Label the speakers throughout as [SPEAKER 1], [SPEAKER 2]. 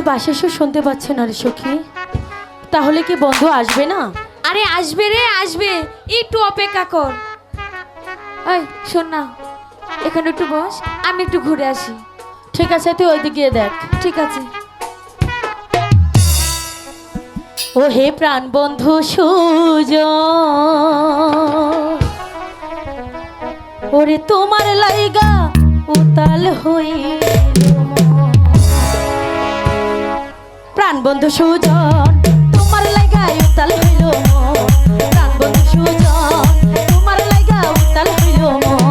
[SPEAKER 1] বাঁশির সুর শুনতে পাচ্ছে না রে সখী, তাহলে কি বন্ধু আসবে না?
[SPEAKER 2] আরে আসবে রে, আসবে, একটু অপেক্ষা কর। এই শোন না, এখানে একটু বস, আমি একটু ঘুরে আসি।
[SPEAKER 1] ঠিক আছে, তুই ওই দিকে গিয়ে দেখ।
[SPEAKER 2] ঠিক আছে।
[SPEAKER 1] ও হে প্রাণ বন্ধু সুজন, ওরে তোমার লাইগা উতাল হইল মন। প্রাণ বন্ধু সুজন, তোমার লাইগা উতাল হইল মন। প্রাণ বন্ধু সুজন, তোমার লাইগা উতাল হইল মন।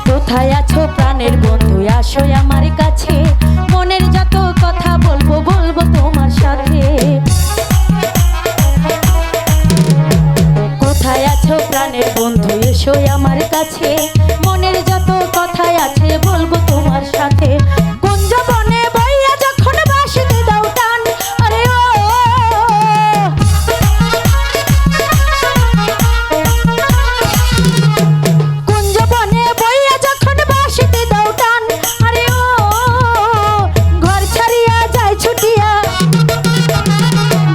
[SPEAKER 1] কোথায় আছো প্রাণের বন্ধু, আসো আমার কাছে, মনের যত কথা বলবো বলবো তোমার সাথে। কোথায় আছো প্রাণের বন্ধু, এসো আমার কাছে, মনের যত কথা আছে বলবো তোমার সাথে। কুঞ্জ বনে বইয়া যখন বাঁশিতে দাও টান, আরে ও কুঞ্জ বনে বইয়া যখন বাঁশিতে দাও টান, আরে ও ঘর ছাড়িয়া যায় ছুটিয়া,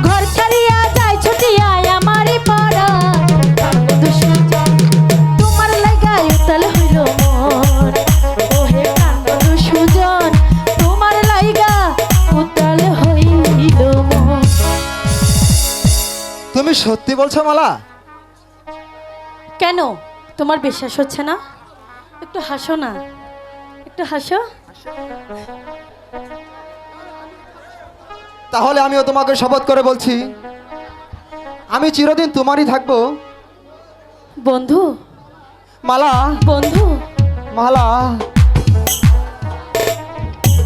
[SPEAKER 1] ঘর ছাড়িয়া যায় ছুটিয়া আমারই পাড়া। তোমার লাগায় উতাল হইল মন, ও হে প্রাণ বন্ধু সুজন, তোমার লাইগা উতাল হইল মন।
[SPEAKER 3] তুমি সত্যি বলছো মালা?
[SPEAKER 1] কেন তোমার বিশ্বাস হচ্ছে না? একটু হাসো না, একটু হাসো।
[SPEAKER 3] তাহলে আমিও তোমাকে শপথ করে বলছি, আমি চিরদিন তোমারই থাকবো।
[SPEAKER 1] বন্ধু,
[SPEAKER 3] মালা,
[SPEAKER 1] বন্ধু,
[SPEAKER 3] মালা।